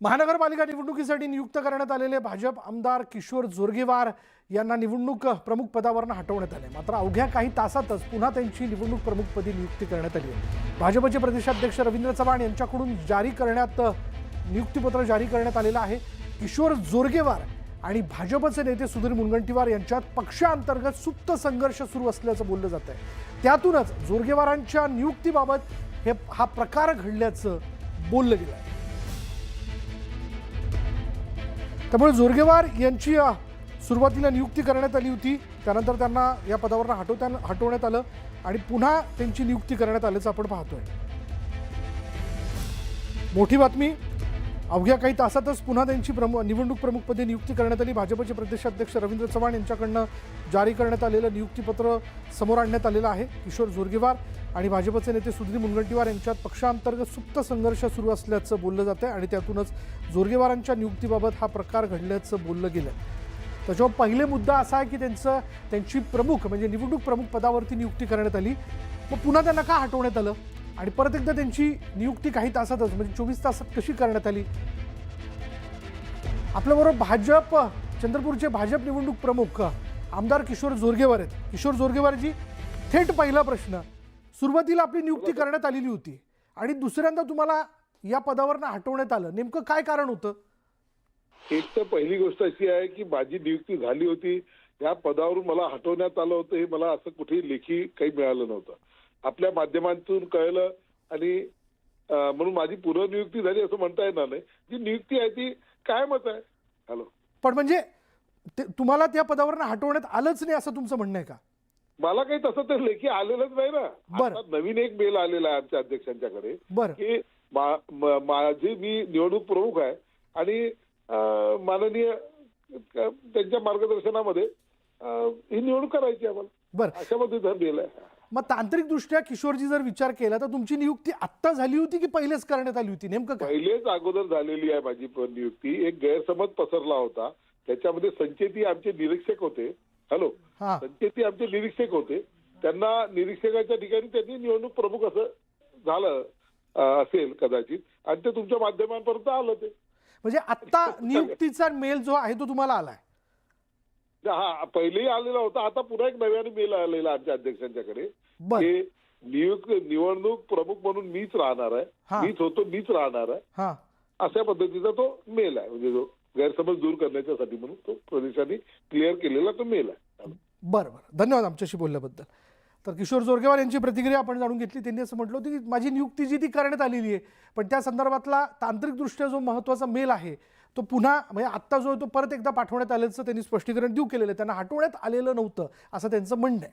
महानगरपालिका निवडणुकीसाठी नियुक्त करण्यात आलेले भाजप आमदार किशोर जोरगेवार यांना निवडणूक प्रमुख पदावरून हटवण्यात आले। मात्र अवघ्या काही तासातच पुन्हा त्यांची निवडणूक प्रमुखपदी नियुक्ती करण्यात आली आहे। भाजपचे प्रदेशाध्यक्ष रवींद्र चव्हाण यांच्याकडून नियुक्तीपत्र जारी करण्यात आलेलं आहे। किशोर जोरगेवार आणि भाजपचे नेते सुधीर मुनगंटीवार यांच्यात पक्षांतर्गत सुप्त संघर्ष सुरू असल्याचं बोललं जात आहे। त्यातूनच जोरगेवारांच्या नियुक्तीबाबत हा प्रकार घडल्याचं बोललं गेलं आहे। त्यामुळे जोरगेवार यांची सुरुवातीला नियुक्ती करण्यात आली होती, त्यानंतर त्यांना या पदावरून हटवण्यात आलं आणि पुन्हा त्यांची नियुक्ती करण्यात आल्याचं आपण पाहतोय। मोठी बातमी, अवघ्या काही तासातच पुन्हा त्यांची निवडणूक प्रमुखपदी नियुक्ती करण्यात आली। भाजपचे प्रदेशाध्यक्ष रवींद्र चव्हाण यांच्याकडून जारी करण्यात आलेलं नियुक्तीपत्र समोर आणण्यात आलेलं आहे। किशोर जोरगेवार आणि भाजपचे नेते सुधीर मुनगंटीवार यांच्यात पक्षांतर्गत सुप्त संघर्ष सुरू असल्याचं बोललं जातं आणि त्यातूनच जोरगेवारांच्या नियुक्तीबाबत हा प्रकार घडल्याचं बोललं गेलं। त्याच्यावर पहिले मुद्दा असा आहे की त्यांची प्रमुख म्हणजे निवडणूक प्रमुख पदावरती नियुक्ती करण्यात आली, मग पुन्हा त्यांना का हटवण्यात आलं आणि परत एकदा त्यांची नियुक्ती काही तासातच म्हणजे 24 तासात कशी करण्यात आली। आपल्याबरोबर चंद्रपूरचे भाजप निवडणूक प्रमुख आमदार किशोर जोरगेवार आहेत। किशोर जोरगेवारजी, थेट पहिला प्रश्न, सुरुवातीला आपली नियुक्ती करण्यात आलेली होती आणि दुसऱ्यांदा तुम्हाला या पदावरून हटवण्यात आलं, नेमकं काय कारण होतं? एक तर पहिली गोष्ट अशी आहे की माझी नियुक्ती झाली होती, या पदावरून मला हटवण्यात आलं होतं, हे मला असं कुठेही लेखी काही मिळालं नव्हतं। आपल्या माध्यमांतून कळलं आणि म्हणून माझी पुनर्नियुक्ती झाली असं म्हणता येणार नाही। जी नियुक्ती आहे ती कायमच आहे। हॅलो, पण म्हणजे तुम्हाला त्या पदावरून हटवण्यात आलंच नाही असं तुमचं म्हणणं आहे का? मला काही तसं तर लेखी आलेलंच नाही ना। आता नवीन एक मेल आलेला आहे आमच्या अध्यक्षांच्याकडे की माझे मी निवडणूक प्रमुख आहे आणि माननीय त्यांच्या मार्गदर्शनामध्ये ही निवडणूक करायची आम्हाला, अशा पद्धतीने मेल आहे। मग तांत्रिकदृष्ट्या किशोरजी जर विचार केला तर तुमची नियुक्ती आत्ता झाली होती की पहिलेच करण्यात आली होती, नेमकं काय? पहिलेच अगोदर झालेली आहे माझी नियुक्ती। एक गैरसमज पसरला होता, त्याच्यामध्ये संचेती आमचे निरीक्षक होते। हॅलो, संचेती आमचे निरीक्षक होते, त्यांना निरीक्षकाच्या ठिकाणी त्यांनी निवडणूक प्रमुख असं झालं असेल कदाचित आणि ते तुमच्या माध्यमांपर्यंत आलं। ते म्हणजे आता नियुक्तीचा मेल जो आहे तो तुम्हाला आलाय? हा, पहिलेही आलेला होता, आता पुन्हा एक नव्याने मेल आलेला आमच्या अध्यक्षांच्याकडे की निवडणूक प्रमुख म्हणून मीच राहणार आहे, मीच राहणार आहे, अशा पद्धतीचा तो मेल आहे। म्हणजे जो गैरसमज दूर करण्यासाठी म्हणून तो प्रदेशाने क्लिअर केलेला तो मेल आहे। बरं, धन्यवाद आमच्याशी बोलल्याबद्दल। तर किशोर जोरगेवार यांची प्रतिक्रिया आपण जाणून घेतली। त्यांनी असं म्हटलं होतं की माझी नियुक्ती जी ती करण्यात आलेली आहे, पण त्या संदर्भातला तांत्रिकदृष्ट्या जो महत्त्वाचा मेल आहे तो पुन्हा म्हणजे आत्ता जो तो परत एकदा पाठवण्यात आल्याचं त्यांनी स्पष्टीकरण देऊ केलेलं आहे, त्यांना हटवण्यात आलेलं नव्हतं असं त्यांचं म्हणणं आहे।